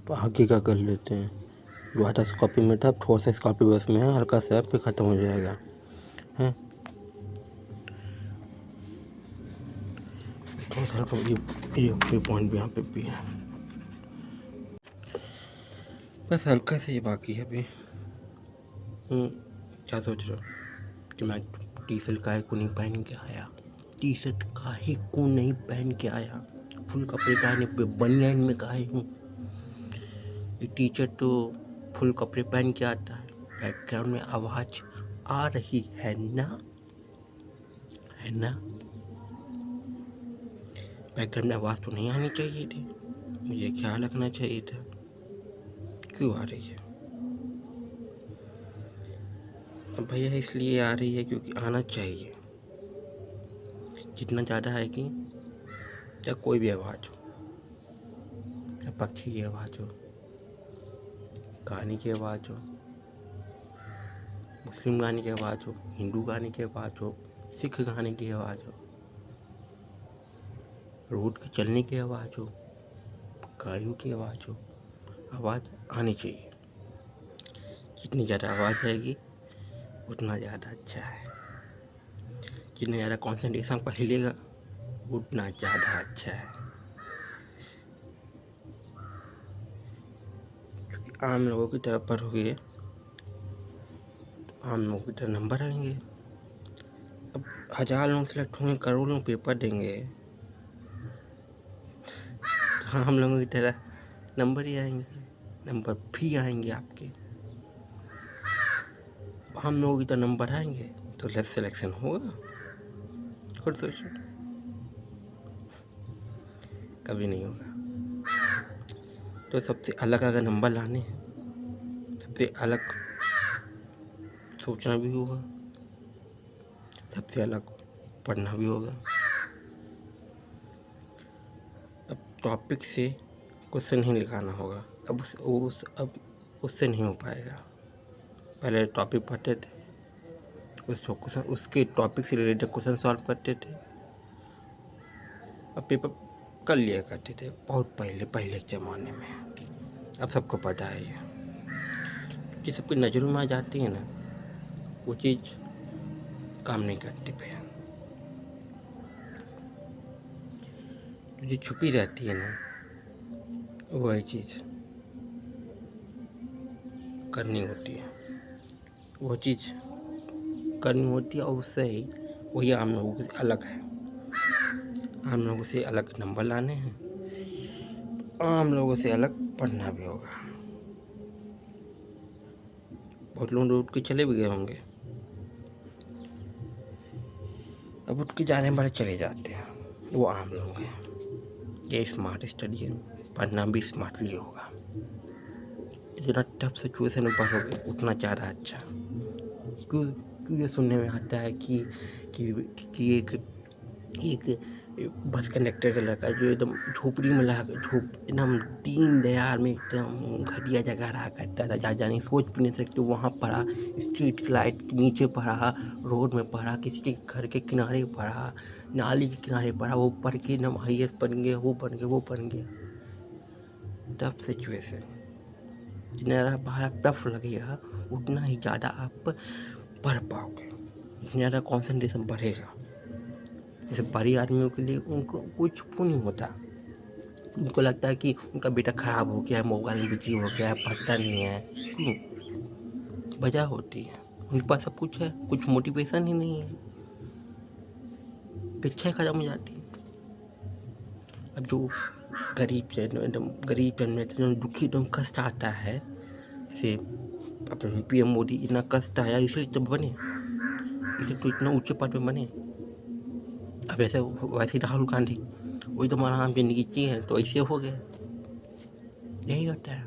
आगे का कर लेते हैं। जो आधा कॉपी में था थोड़ा सा कॉपी बस में है, हल्का सा फिर ख़त्म हो जाएगा हैं। थोड़ा सा हल्का ये पॉइंट भी यहाँ पे भी है, बस हल्का से ये बाकी है अभी। क्या सोच रहे हो कि मैं टी शर्ट काहे को नहीं पहन के आया, टी शर्ट काहे को नहीं पहन के आया, फुल कपड़े काहे नहीं, बनियान में काहे हूँ। ये टीचर तो फुल कपड़े पहन के आता है। बैकग्राउंड में आवाज़ आ रही है ना, है ना? बैकग्राउंड में आवाज़ तो नहीं आनी चाहिए थी, मुझे ख्याल रखना चाहिए था। क्यों आ रही है? अब भैया इसलिए आ रही है क्योंकि आना चाहिए। जितना ज़्यादा आएगी, या कोई भी आवाज़ हो, या पक्षी की आवाज़ हो, गाने की आवाज़ हो, मुस्लिम गाने की आवाज़ हो, हिंदू गाने की आवाज़ हो, सिख गाने की आवाज़ हो, रोड के चलने की आवाज़ हो, गाड़ियों की आवाज़ हो, आवाज़ आनी चाहिए। जितनी ज़्यादा आवाज़ आएगी उतना ज़्यादा अच्छा है। जितना ज़्यादा कॉन्सेंट्रेशन पर हिलेगा उतना ज़्यादा अच्छा है। क्योंकि आम लोगों की तरफ पढ़ोगे तो आम लोगों की तरह नंबर आएंगे। अब 1000 लोग सेलेक्ट होंगे, करोड़ लोग पेपर देंगे, तो आम लोगों की तरह नंबर ही आएंगे, नंबर भी आएंगे आपके। हम लोगों की तरह नंबर आएंगे तो लेस सिलेक्शन होगा। खुद सोचो, कभी नहीं होगा। तो सबसे अलग अगर नंबर लाने हैं, सबसे अलग सोचना भी होगा, सबसे अलग पढ़ना भी होगा। अब टॉपिक से क्वेश्चन ही निकालना होगा। अब उससे नहीं हो पाएगा। पहले टॉपिक पढ़ते थे, उसके टॉपिक से रिलेटेड क्वेश्चन सॉल्व करते थे, अब पेपर कर लिया करते थे बहुत पहले ज़माने में। अब सबको पता है ये, कि सबकी नज़रों में आ जाती है ना, वो चीज़ काम नहीं करती फिर। जो छुपी रहती है ना, वही चीज़ करनी होती है, वो चीज़ करनी होती है। और उससे ही वही आम लोगों से अलग है। आम लोगों से अलग नंबर लाने हैं, आम लोगों से अलग पढ़ना भी होगा। बहुत लोग उठ के चले भी गए होंगे, अब उठ के जाने वाले चले जाते हैं, वो आम लोग हैं। ये स्मार्ट स्टडी है, पढ़ना भी स्मार्टली होगा। जितना टफ सिचुएशन में पढ़ोगे उतना ज़्यादा अच्छा। क्यों ये सुनने में आता है कि एक बस कंडक्टर का लड़का जो एकदम झोपड़ी में एकदम दीन दयाल में एकदम घटिया जगह रहा करता था, जहाँ जाने सोच भी नहीं सकते, वहाँ पढ़ा, स्ट्रीट लाइट के नीचे पढ़ा, रोड में पढ़ा, किसी के घर के किनारे पढ़ा, नाली के किनारे पढ़ा, वो पढ़ के एकदम IAS बन गया, वो बन गया। टफ सिचुएशन, जितना ज़्यादा बाहर टफ लगेगा उतना ही ज़्यादा आप पढ़ पाओगे, जितना ज़्यादा कॉन्सेंट्रेशन बढ़ेगा। जैसे बड़े आदमियों के लिए उनको कुछ वो नहीं होता, उनको लगता है कि उनका बेटा ख़राब हो गया है, मोबाइल बिजी हो गया है, पढ़ता नहीं है। क्यों? वजह होती है, उनके पास सब कुछ है, कुछ मोटिवेशन ही नहीं है, पीछे ख़त्म हो जाती है। अब जो गरीब जन में एकदम दुखी एकदम कष्ट आता है, जैसे अपने PM मोदी इतना कष्ट आया इसलिए तो बने, इसे तो इतना ऊंचे पद पे बने। अब वैसे राहुल गांधी वही तो आराम से नीचे है तो ऐसे हो गए, यही होता है।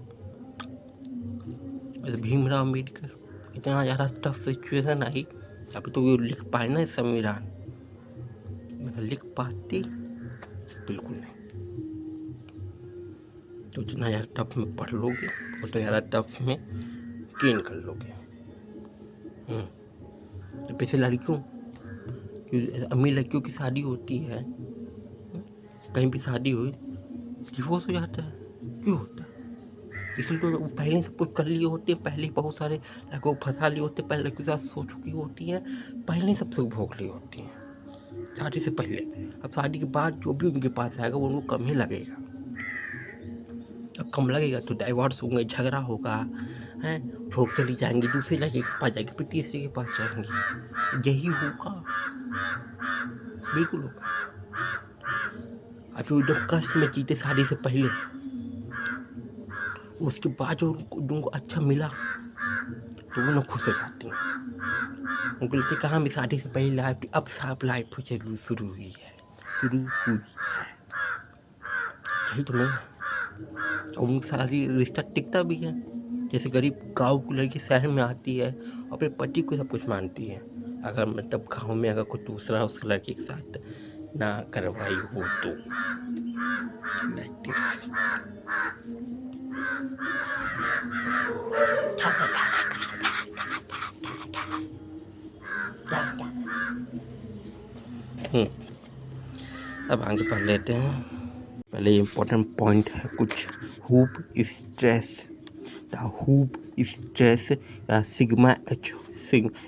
वैसे भीमराव अम्बेडकर इतना ज़्यादा टफ सिचुएशन आई, अभी तो वो लिख पाए ना संविधान, लिख पाते बिल्कुल नहीं। तो जितना ज़्यादा टफ में पढ़ लोगे उतना ज़्यादा टफ में गेन कर लोगे। तो वैसे लड़कियों, अमीर लड़कियों की शादी होती है, कहीं भी शादी हुई डिवोर्स हो जाता है। क्यों होता है? इसलिए तो वो पहले सब कुछ कर लिए होते हैं, पहले ही बहुत सारे लड़कों को फंसा लिए होते हैं, पहले लड़कियों के साथ सो चुकी होती हैं, पहले ही सब सुख भोग ली होती हैं शादी से पहले। अब शादी के बाद जो भी उनके पास आएगा वो उनको कम ही लगेगा, अब कम लगेगा तो डाइवोर्स होंगे, झगड़ा होगा, हैं, छोड़ चली जाएंगी, दूसरे लड़के के पास जाएंगी, फिर तीसरे के पास जाएंगी, यही होगा, बिल्कुल होगा। अभी एकदम कष्ट में जीते शादी से पहले, उसके बाद जो उनको अच्छा मिला तो वो लोग खुश हो जाती हैं। उनको लगता है कहाँ भी शादी से पहले लाइफ थी, अब साफ लाइफ शुरू हुई है। यही तो नहीं, और उनका सारी रिश्ता टिकता भी है। जैसे गरीब गाँव की लड़की शहर में आती है, अपने पति को सब कुछ मानती है, अगर मतलब गाँव में अगर कोई दूसरा उस लड़की के साथ ना करवाई हो तो, लाइक दिस। अब आगे पढ़ लेते हैं। पहले इम्पोर्टेंट पॉइंट है कुछ, हुप स्ट्रेस। हुप स्ट्रेस या सिग्मा एच,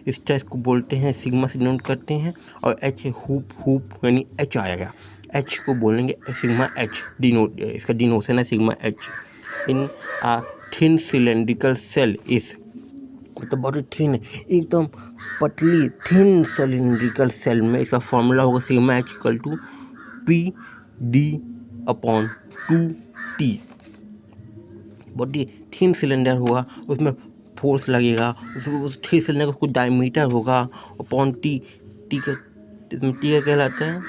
स्ट्रेस को बोलते हैं, सिग्मा से डिनोट करते हैं, और एच हुप यानी एच आएगा, एच को बोलेंगे सिग्मा एच, डिनोट इसका डिनोशन है सिग्मा एच। इन थिन सिलेंड्रिकल सेल इस, मतलब बहुत थिन, एकदम पतली थिन सिलेंड्रिकल सेल में इसका फॉर्मूला होगा sigma h equal to PD/2T। Body thin cylinder होगा, उसमें फोर्स लगेगा, उस थिन सिलेंडर का कुछ डायमीटर होगा, अपॉन टी। टी का कहलाता है,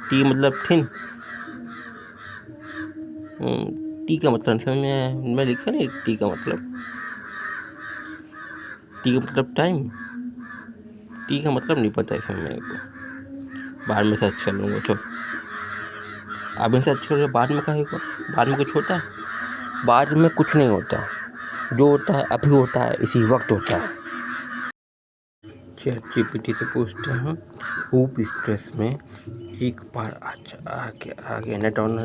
टी मतलब थिन, टी का मतलब समझ में मैं लिखा नहीं, टी का मतलब टाइम, टी का मतलब नहीं पता इसमें मेरे को, बाद में सर्च कर लूँगा। तो अभी सर्च करोगे बाद में कहेगा, बाद में कुछ होता है, बाद में कुछ नहीं होता, जो होता है अभी होता है, इसी वक्त होता है। चैट जीपीटी से पूछते हैं, हुप स्ट्रेस में एक बार आगे नेट ऑन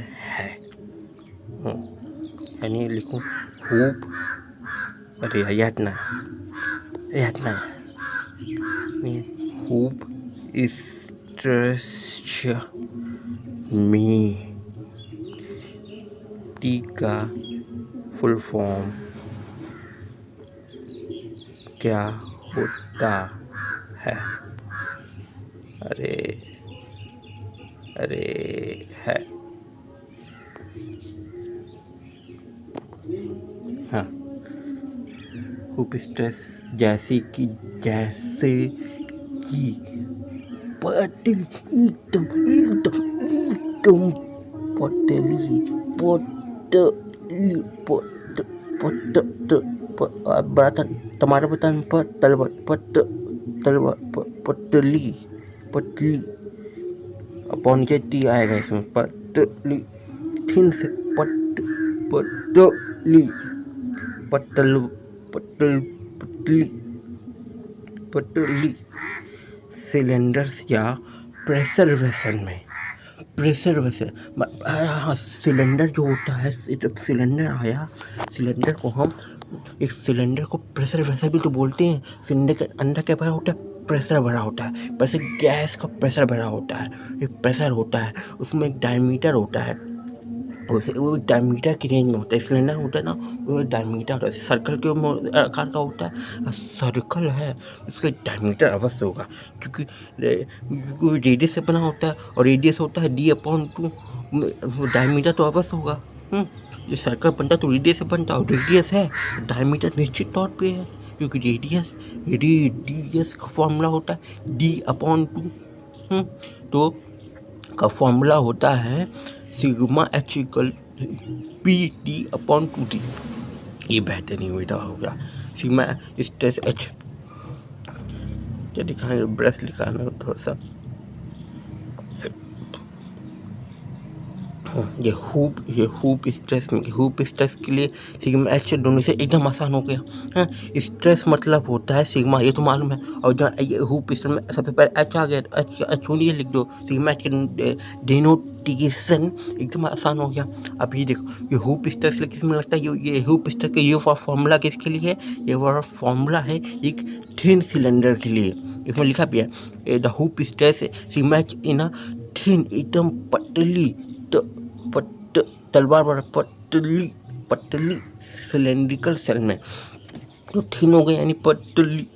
है, यानी लिखूँ हुप, अरे याद ना हुप स्ट्रेस में टी का फुल फॉर्म क्या होता है? अरे है, हाँ, हुप स्ट्रेस जैसे कि पतली, एकदम पतली बड़ा टमाटर बतन पतली अपॉन नीचे टी आएगा इसमें, पतली थिन से पतली सिलेंडर्स या प्रेशर वेसल में, हाँ, सिलेंडर जो होता है, जब सिलेंडर आया, सिलेंडर को हम, इस सिलेंडर को प्रेशर वेसल भी तो बोलते हैं। सिलेंडर के अंदर क्या भरा होता है? प्रेशर भरा होता है, प्रेशर गैस का प्रेशर भरा होता है, एक प्रेशर होता है, उसमें एक डायमीटर होता है, वो डायमीटर की रेंज में होता है। सिलेंडर होता है ना, वो डायमीटर होता है, सर्कल के आकार का होता है, सर्कल है उसका डायमीटर अवश्य होगा, क्योंकि रेडियस से बना होता है, और रेडियस होता है D/2, डायमीटर तो अवश्य होगा। ये सर्कल बनता तो रेडियस से बनता, और रेडियस है, डायमीटर निश्चित तौर पे है, क्योंकि रेडियस का फॉर्मूला होता है D/2। तो का फॉर्मूला होता है सिग्मा एच इक्वल PD/2T। ये बेहतरीन बेटा हो गया, सिग्मा स्ट्रेस एच। क्या दिखाएंगे, ब्रश लिखाना थोड़ा सा, हुप स्ट्रेस के लिए सिग्मा एच ढूंढने से एकदम आसान हो गया। हाँ, स्ट्रेस मतलब होता है सिग्मा, ये तो मालूम है। और जहाँ ये हुप स्ट्रेस में सबसे पहले एच आ गया तो एच एच ढूंढिए, लिख दो सिग्मा एच के डिनोटेशन, एकदम आसान हो गया। अब ये देखो, ये हुप स्ट्रेस किस में लगता है, ये हुप स्ट्रेस का ये फॉर्मूला किसके लिए है, ये वाला फॉर्मूला है एक थिन सिलेंडर के लिए। इसमें लिखा भी है the hoop stress sigma H in a thin, एकदम पतली तलवार वाला पतली सिलेंड्रिकल सेल में, तो थिन हो गया यानी पतली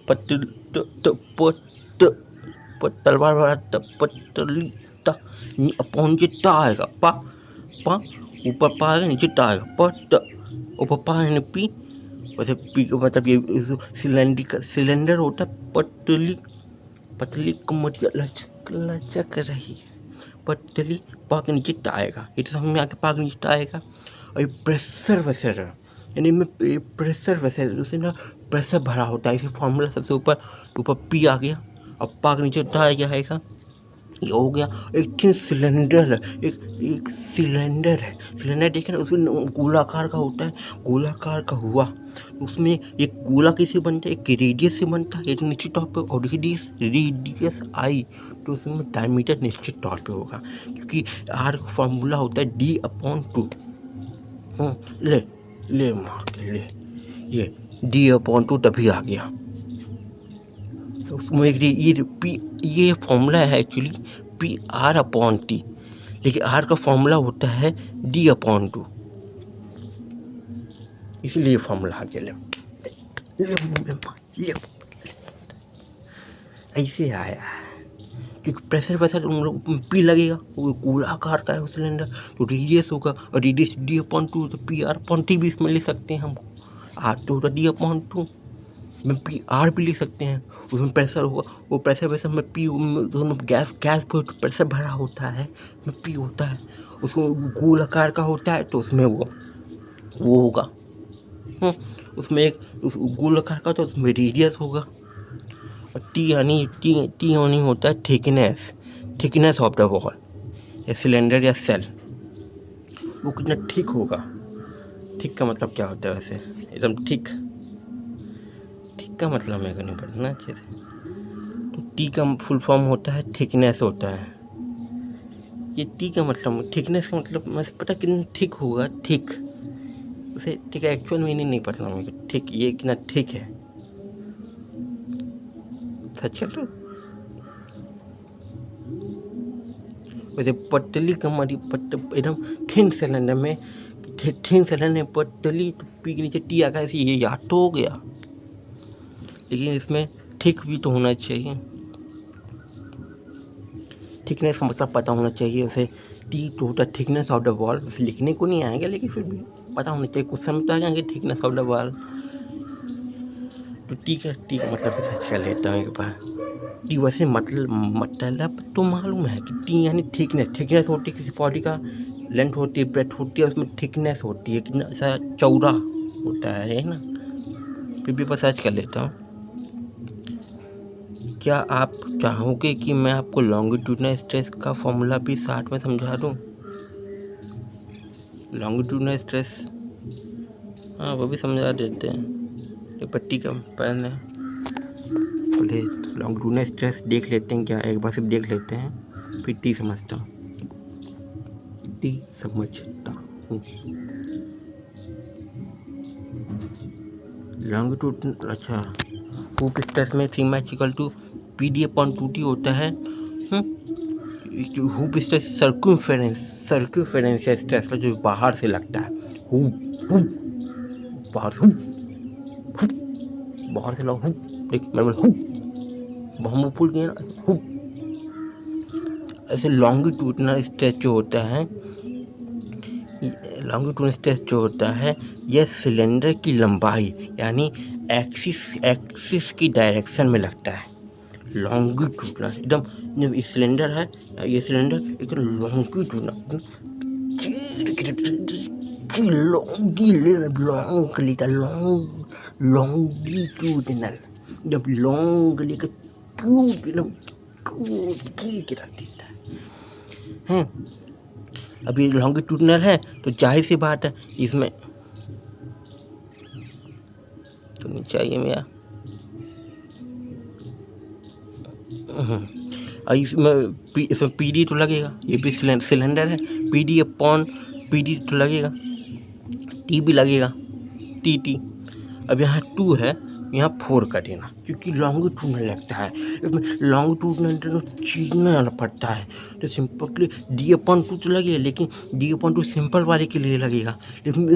तलवार वाला पतली अपॉन के टा आएगा, पा ऊपर पा आएगा, नीचे टा आएगा, ऊपर पा यानी पी। वैसे पी का मतलब ये सिलेंडर होता है पतली कमरिया लचक रही है, पतली पा के नीचे टा आएगा, ये तो समझ में आके पा के नीचे टा आएगा। और ये प्रेशर वेसल यानी में प्रेशर वेसल उसे ना प्रेशर भरा होता है, इसी फॉर्मूला सबसे ऊपर पी आ गया, अब पा के नीचे टा आएगा, ये हो गया। एक थिन सिलेंडर है, एक सिलेंडर है, सिलेंडर देखे ना, उसमें गोलाकार का होता है, गोलाकार का हुआ, उसमें एक गोला कैसे बनता है, एक रेडियस से बनता है, एक निश्चित तौर पे, और रेडियस आई तो उसमें डायमीटर निश्चित तौर पे होगा, क्योंकि आर का फॉर्मूला होता है D/2। ले मार के ले, ये D/2 तभी आ गया। तो उसमें ये फॉर्मूला है एक्चुअली PR/T, लेकिन R का फॉर्मूला होता है D/2, इसलिए ये फॉर्मूला आ गया। ऐसे आया, क्योंकि प्रेशर वैसा पी लगेगा, वो गोलाकार का है वो सिलेंडर, तो रेडियस होगा, और रेडियस D/2, तो PR/T भी इसमें ले सकते हैं हम, R तो होता D/2 में PR भी लिख सकते हैं, उसमें प्रेशर होगा, वो प्रेशर वैसे में P दोनों गैस पे प्रेशर भरा होता है, उसमें P होता है, उसको गोलाकार का होता है तो उसमें वो होगा, उसमें एक गोलाकार का तो उसमें रेडियस होगा, और टी यानी होता है थिकनेस ऑफ द वॉल या सिलेंडर या सेल, वो कितना थिक होगा। थिक का मतलब क्या होता है वैसे, एकदम थिक का मतलब मेरे को नहीं पढ़ना अच्छे से, तो टी का फुल फॉर्म होता है थिकनेस होता है, ये टी का मतलब थिकनेस का मतलब मुझे पता कितना थिक होगा, थिक उसे ठीक है, एक्चुअल मीनिंग नहीं पता मुझे, ठीक ये कितना ठीक है, सच है। वैसे पतली कमरी एकदम थिन सिलेंडर में पतली, तो पी के नीचे टी आ गया, ऐसे ये याद तो हो गया, लेकिन इसमें थिक भी तो होना चाहिए, थिकनेस का मतलब पता होना चाहिए। उसे टी तो होता है थिकनेस ऑफ द वॉल, उसे लिखने को नहीं आएगा लेकिन फिर भी पता होना चाहिए, कुछ समय तो आ जाएंगे थिकनेस ऑफ द वॉल। तो टी का मतलब सर्च कर लेता हूँ एक बार। टी वैसे मतलब तो मालूम है कि टी यानी थिकनेस होती है किसी बॉडी का, लेंथ होती है, ब्रेथ होती है, उसमें थिकनेस होती है, कितना ऐसा चौड़ा होता है ना, फिर भी बस सर्च कर लेता हूँ। क्या आप चाहोगे कि मैं आपको लॉन्गिट्यूडनल स्ट्रेस का फॉर्मूला भी साथ में समझा दूँ? लॉन्गिट्यूडनल स्ट्रेस, हाँ वो भी समझा देते हैं, ये पट्टी का पहले लॉन्गिट्यूडनल स्ट्रेस देख लेते हैं क्या, एक बार सिर्फ देख लेते हैं, फिर टी समझता हूँ। लॉन्गिट्यूड, अच्छा, हुप स्ट्रेस में सिग्मा इक्वल टू PD/2T होता है। हुप स्ट्रेस सर्कम्फेरेंस स्ट्रेस जो बाहर से लगता है, बाहर से लगा, देख मैं हम फूल गए ना, ऐसे लॉन्गिट्यूडनल स्ट्रेस जो होता है, यह सिलेंडर की लंबाई यानी एक्सिस की डायरेक्शन में लगता है। लॉन्गिट्यूडनल एकदम, जब ये सिलेंडर है, ये सिलेंडर एकदम लॉन्गिट्यूडनल, जब लॉन्ग लेकर ट्यूब गिरा देता है। अब ये लॉन्गिट्यूडनल है तो जाहिर सी बात है इसमें तो नहीं चाहिए मेरा। और इसमें पी डी तो लगेगा, ये भी सिलेंडर है, P D upon P D तो लगेगा, टी भी लगेगा, टी टी। अब यहाँ 2 है, यहाँ 4 कर देना क्योंकि लॉन्गिट्यूडनल लगता है, इसमें लॉन्गिट्यूडनल तो चीरना पड़ता है तो सिंपल डी अपॉन 2 तो लगेगा, लेकिन डी अपॉन 2 सिंपल वाले के लिए लगेगा, लेकिन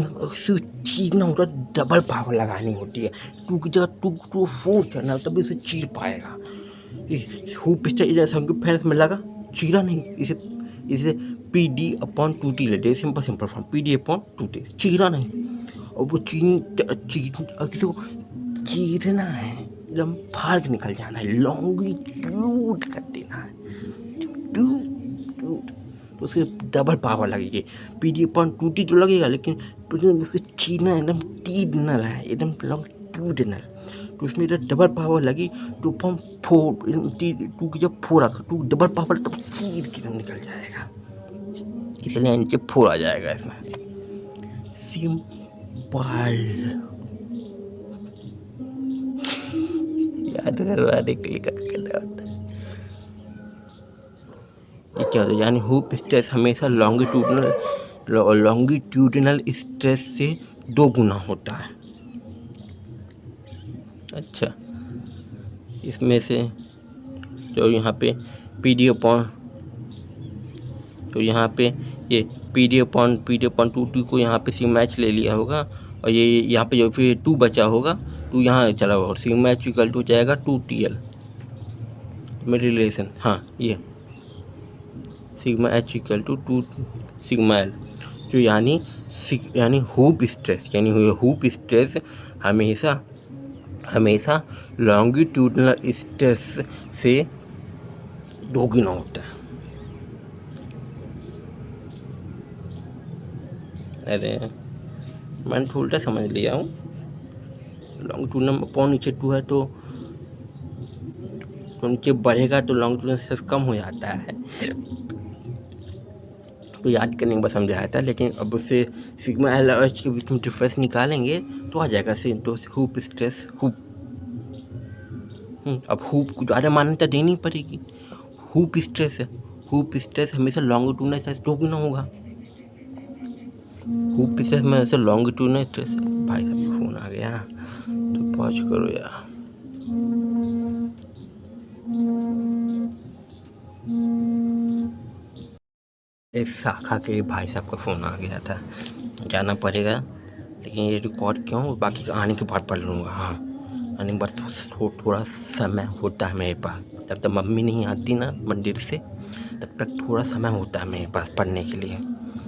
चीरना होता है, डबल पावर लगानी होती है, 2 की जगह 2 4 करना तभी इसे चीर पाएगा। हुप स्टेज में लगा, चीरा नहीं, इसे पी डी अपॉन 2 ले दे, simple form P D upon 2 चीरा नहीं। और वो चीरना है, एकदम फाड़ के निकल जाना है, लॉन्गिट्यूड कर देना है, तो उसके डबल पावर लगेगी। पी डी अपॉन 2 तो लगेगा, लेकिन उसके चीरना एकदम टीडनल है, एकदम लॉन्गिट्यूडनल, तो उसमें जब डबल पावर लगी तो फॉर्म 4 2 की जब 4 आकर 2 डबल पावर तब चीर के निकल जाएगा, इसलिए नीचे 4 आ जाएगा इसमें। सिंपल याद करवाने के लिए करना होता है। ये क्या होता है, यानी हुप स्ट्रेस हमेशा लॉन्गिट्यूडनल स्ट्रेस से 2 गुना होता है। अच्छा, इसमें से जो यहाँ पे पी डी अपॉन, तो यहाँ पे ये पी डी अपॉन 2 को यहाँ पे सिग्मा एच ले लिया होगा, और ये यहाँ पे जो फिर 2 बचा होगा, 2 यहाँ चला होगा, और सिग्मा एच इक्वल टू जाएगा 2TL में रिलेशन। हाँ, ये sigma h equal to 2 sigma l, तो यानी हुप स्ट्रेस हमेशा लॉन्गिट्यूडनल स्ट्रेस से 2 गुना होता है। अरे मैंने थोड़ा समझ लिया हूँ, लॉन्गिट्यूडनल अपॉन नीचे 2 है तो नीचे बढ़ेगा तो लॉन्गिट्यूडनल स्ट्रेस कम हो जाता है, तो याद करने के बाद समझा आता है। लेकिन अब उससे सिग्मा एल और एच के बीच में डिफरेंस निकालेंगे तो आ जाएगा तो हुप स्ट्रेस हुप। अब हुप को ज़्यादा मान्यता देनी पड़ेगी, हुप स्ट्रेस है, हुप स्ट्रेस हमेशा लॉन्गिट्यूडनल स्ट्रेस 2 गुना होगा, हुप स्ट्रेस में ऐसे लॉन्गिट्यूडनल स्ट्रेस। भाई साहब फोन आ गया तो पॉज करो यार। एक शाखा के भाई साहब का फ़ोन आ गया था, जाना पड़ेगा, लेकिन ये रिकॉर्ड क्यों, बाकी आने के बाद पढ़ लूँगा। हाँ, आने के बाद थोड़ा समय होता है मेरे पास, जब तक मम्मी नहीं आती ना मंदिर से तब तक थोड़ा समय होता है मेरे पास पढ़ने के लिए।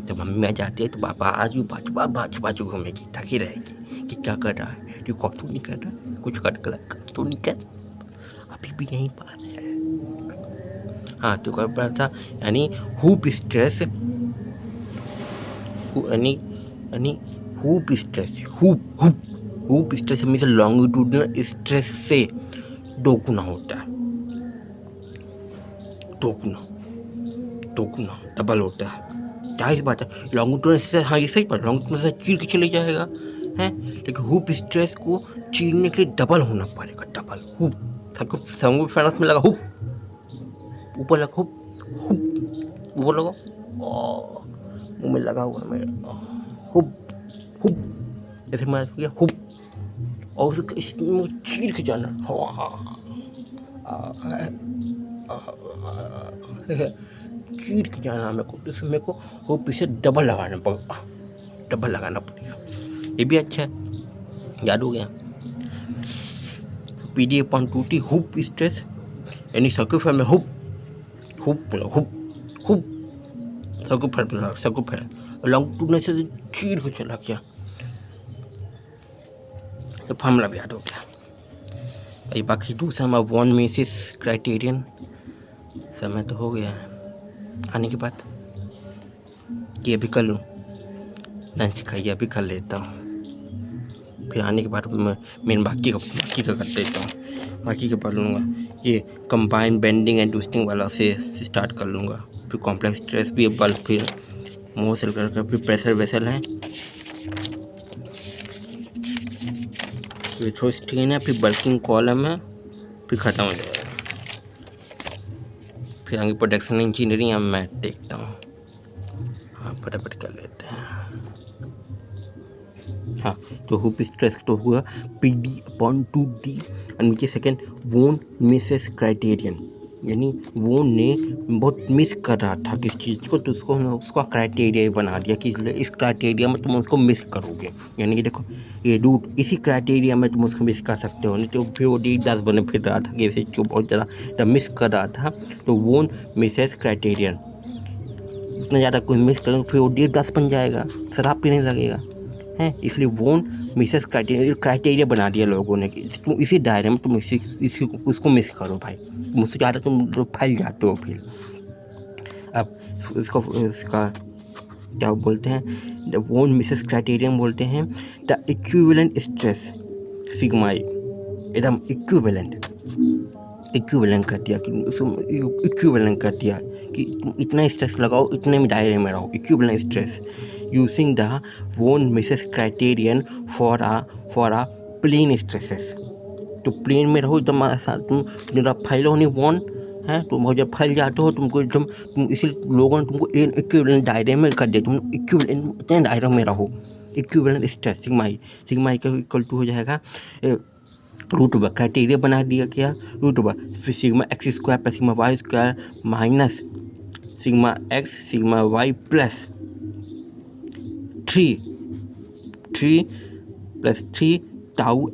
जब मम्मी आ जाती है तो पापा बाजू घूमेगी, थकी रहेगी कि क्या कर रहा है, रिकॉर्ड तो नहीं कर रहा, कुछ कर तो नहीं कर, अभी भी यहीं पर है। हाँ, तो कर पड़ा था, यानी हुप स्ट्रेस हमेशा लॉन्गिट्यूडनल स्ट्रेस से 2 गुना होता है, 2 गुना डबल होता है। जाहिर बात है लॉन्गिट्यूडनल स्ट्रेस, हाँ ये सही बात, लॉन्गिट्यूडनल स्ट्रेस चीर के चले जाएगा है, लेकिन हुप स्ट्रेस को चीरने के लिए डबल होना पड़ेगा, डबल हुप। सबको फाइनेंस में लगा हुप, ऊपर लगा हुप, ऊपर लगा, मुँह में लगा हुआ मेरे, हुप ऐसे मैं गया हुप, और उसको इसमें चीर के जाना, चीर के जाना मेरे को, तो मेरे को हुप से डबल लगाना पड़ेगा। ये भी अच्छा है, याद हो गया। P D upon 2T hoop stress, यानी सर्कल में हुप सर्कल लॉन्गिट्यूडनल से चीर को चला गया, तो फॉर्मूला भी याद हो गया। ये बाकी दूसरा में 1 मिसिस क्राइटेरियन समय तो हो गया है, आने के बाद ये भी कर लूँ, लंच खाइए अभी कर लेता हूँ, फिर आने के बाद मैं बाकी का कर देता हूँ, बाकी का पढ़ लूँगा। ये कंबाइन बेंडिंग एंड ट्विस्टिंग वाला से स्टार्ट कर लूँगा, फिर कॉम्प्लेक्स स्ट्रेस भी बल्ब, फिर मोर कलर का, फिर प्रेशर वेसल है, फिर थ्रो स्टेन है, फिर बल्किंग कॉलम है, फिर ख़त्म हो जाएगा। फिर आगे प्रोडक्शन इंजीनियरिंग या मैं देखता हूँ। हाँ फटाफट कर लेते हैं। हाँ तो हुप स्ट्रेस तो हुआ PD/2D और नीचे सेकेंड वोन मिसेस क्राइटेरियन, यानी वोन ने बहुत मिस कर रहा था किस चीज़ को, तो उसको उसका क्राइटेरिया बना दिया कि इस क्राइटेरिया में तुम उसको मिस करोगे, यानी कि देखो ये रूट इसी क्राइटेरिया में तुम उसको मिस कर सकते हो। नहीं तो फिर वो D10 बने फिर रहा था कि इसे जो बहुत ज़्यादा मिस कर रहा था, तो वोन मिसेस क्राइटेरियन इतना ज़्यादा कोई मिस करोगे फिर वो D10 बन जाएगा, शराब पीने लगेगा हैं। इसलिए वोन मिसेस क्राइटेरिया बना दिया लोगों ने कि तुम इसी दायरे में तुम इसी उसको मिस करो भाई, मुझसे ज़्यादा तुम फैल जाते हो फिर। अब इसका क्या बोलते हैं, द वोन मिसेस क्राइटेरियन बोलते हैं द इक्विवेलेंट स्ट्रेस सिग्माई, एकदम इक्विवेलेंट कर दिया कि इक्विवेलेंट कर दिया कि तुम इतना स्ट्रेस लगाओ, इतने में दायरे में रहो, equivalent stress using the von Mises criterion for a plane stresses. तो प्लेन में रहो एकदम, तुम जरा फैलो नहीं वोन है, तुम बहुत जब फैल जाते हो तुमको एकदम, तुम इसलिए लोगों ने तुमको इक्विवेलेंट दायरे में कर दिया, तुम इक्विवेलेंट इतने दायरे में रहो, इक्विवेलेंट स्ट्रेस सिग्मा का इक्वल टू हो जाएगा √/, क्राइटेरिया बना दिया क्या √/, फिर sigma x square plus sigma y square minus sigma x sigma y plus 3 plus 3 tau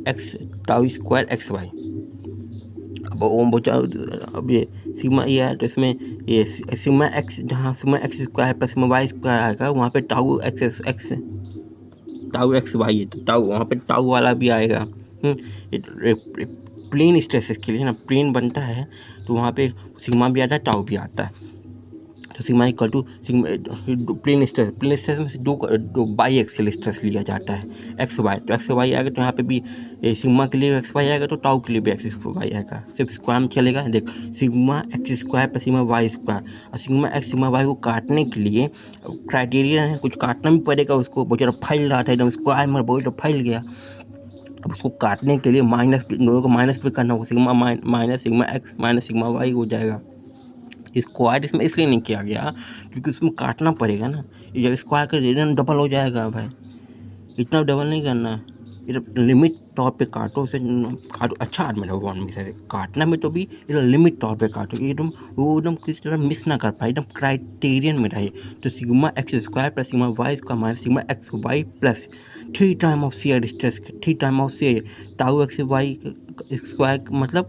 square x y. अब ओम बचा, अब ये सिग्मा ये है तो इसमें ये सिग्मा एक्स, जहाँ sigma x square plus sigma y square आएगा वहाँ पे टाउ एक्स वाई है, तो टाउ वहाँ पे टाउ वाला भी आएगा। प्लेन स्ट्रेसेस के लिए ना प्लेन बनता है तो वहाँ पे सिग्मा भी आता है, टाउ भी आता है। तो sigma equal to sigma plane stress में से दो बाई एक्सियल स्ट्रेस लिया जाता है एक्स वाई, तो एक्स वाई आएगा तो यहाँ पे भी सिग्मा के लिए एक्स वाई आएगा तो टाउ के लिए भी एक्स वाई आएगा, सिर्फ स्क्वायर में चलेगा। देख sigma x square plus sigma y square, और सिग्मा एक्स सिग्मा वाई को काटने के लिए क्राइटेरिया है, कुछ काटना भी पड़ेगा उसको, बहुत ज़्यादा फैल रहा था एकदम स्क्वायर में, बहुत ज़्यादा फैल गया। अब उसको काटने के लिए माइनस, दोनों को माइनस पे करना होगा, sigma minus sigma x minus sigma y हो जाएगा। स्क्वायर इसमें इसलिए नहीं किया गया क्योंकि उसमें काटना पड़ेगा ना, ये स्क्वायर का रेडियन डबल हो जाएगा भाई, इतना डबल नहीं करना, ये लिमिट तौर पे काटो, उसे काटो अच्छा आदमी रहो वन में से काटना में, तो भी ये लिमिट तौर पे काटो, एकदम वो एकदम किसी तरह मिस ना कर पाए, एकदम क्राइटेरियन में रहे। तो sigma x square plus sigma y square minus sigma x y plus 3 time of shear stress, 3 time of shear tau x y square, मतलब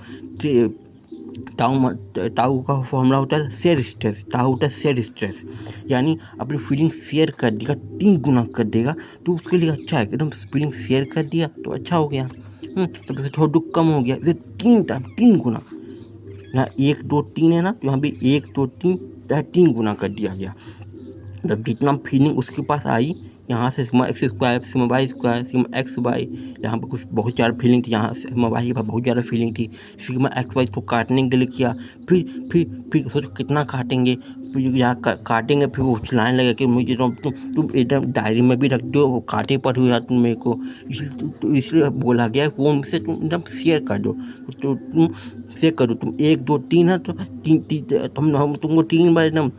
टाउ का फॉर्मूला होता है शेयर स्ट्रेस, टाउ होता है शेयर स्ट्रेस, यानी अपनी फीलिंग शेयर कर देगा, 3 गुना कर देगा, तो उसके लिए अच्छा है, एकदम फीलिंग शेयर कर दिया तो अच्छा हो गया। तो फिर थोड़ा दुख कम हो गया, इसे 3 गुना, यहाँ 1 2 3 है ना, तो यहाँ भी 1 2 3 गुना कर दिया गया। जब जितना फीलिंग उसके पास आई, यहाँ से sigma x square sigma y square sigma x y, यहाँ पर कुछ बहुत ज़्यादा फीलिंग थी, यहाँ सिग्मा वाई के पास बहुत ज़्यादा फीलिंग थी, सिग्मा एक्स वाई को काटने के लिए किया, फिर सोचो कितना काटेंगे, फिर यहाँ काटेंगे, फिर वो चिल्लाने लगे कि मुझे तुम एकदम डायरी में भी रख दो, वो काटे पर हुआ तुम मेरे को, इसलिए बोला गया फ़ोन से तुम एकदम शेयर कर दो, तो तुम शेयर करो, तुम 1 2 3 है तो हम तुमको 3 बार एकदम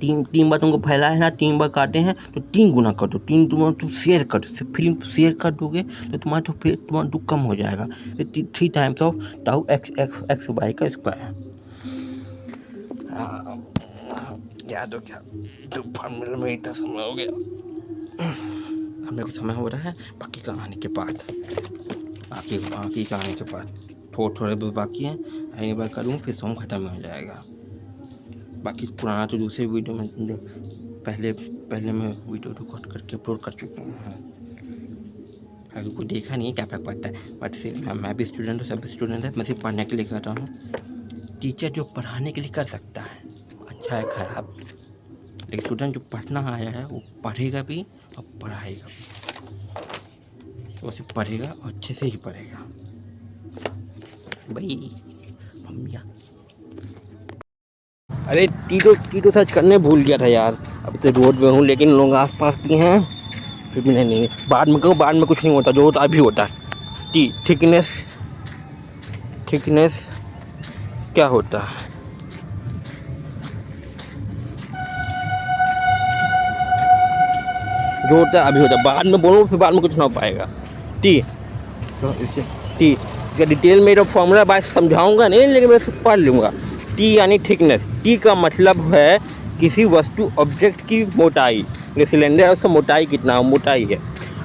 3 बार तुमको फैलाए है ना, 3 बार काटे हैं तो 3 गुना कर दो, 3 तुम शेयर कर दो, फीलिंग शेयर कर दोगे तो तुम्हारा तो फिर तुम्हारा दुख कम हो जाएगा। 3 times of tau x y का स्क्वायर, याद हो गया, तो फॉर्मूला में इतना समय हो गया, अब मेरे को समय हो रहा है बाकी का आने के बाद, बाकी का आने के बाद थोड़े बहुत बाकी हैं, अगली बार करूँ फिर सोम ख़त्म हो जाएगा। बाकी पुराना तो दूसरे वीडियो में पहले मैं वीडियो रिकॉर्ड करके अपलोड कर चुका हूँ, अगर कोई देखा नहीं है क्या फर्क पड़ता है, बट सिर्फ मैं भी स्टूडेंट हूँ, सब स्टूडेंट है, मैं सिर्फ पढ़ने के लिए कर रहा हूँ। टीचर जो पढ़ाने के लिए कर सकता है अच्छा है खराब, लेकिन स्टूडेंट जो पढ़ना आया है वो पढ़ेगा भी और पढ़ाएगा भी, वो सिर्फ पढ़ेगा और अच्छे से ही पढ़ेगा भाई मम्मिया। अरे टी तो सर्च करने भूल गया था यार। अभी तो रोड में हूँ, लेकिन लोग आस पास भी हैं, फिर भी नहीं, बाद में कहूँ, बाद में कुछ नहीं होता, जो होता अभी होता है। टी थिकनेस क्या होता है? जो होता है अभी होता है, बाद में बोलूँ फिर बाद में कुछ ना हो पाएगा। टी तो इससे टी इसका डिटेल में तो फॉर्मूला बाय समझाऊंगा नहीं, लेकिन मैं इसको पढ़ लूँगा। टी यानी थिकनेस। टी का मतलब है किसी वस्तु ऑब्जेक्ट की मोटाई। ये सिलेंडर है, उसका मोटाई कितना मोटाई है।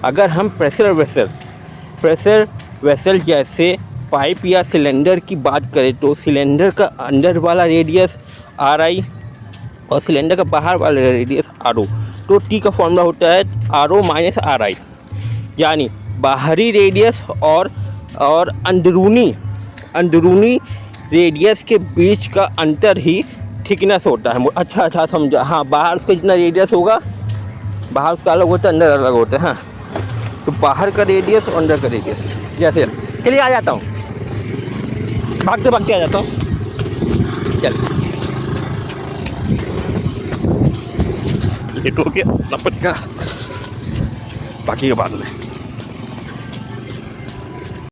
अगर हम प्रेशर वेसल जैसे पाइप या सिलेंडर की बात करें तो सिलेंडर का अंदर वाला रेडियस RI और सिलेंडर का बाहर वाला रेडियस RO। तो टी का फॉर्मूला होता है RO माइनस RI, यानी बाहरी रेडियस और अंदरूनी रेडियस के बीच का अंतर ही थिकनेस होता है। अच्छा समझा। हाँ, बाहर उसका जितना रेडियस होगा, बाहर उसका अलग होता है, अंदर अलग होता है। हाँ, तो बाहर का रेडियस और अंदर का रेडियस। जैसे चलिए आ जाता हूँ, भागते भागते आ जाता हूँ। चल लेट हो गया, बाकी के बाद में।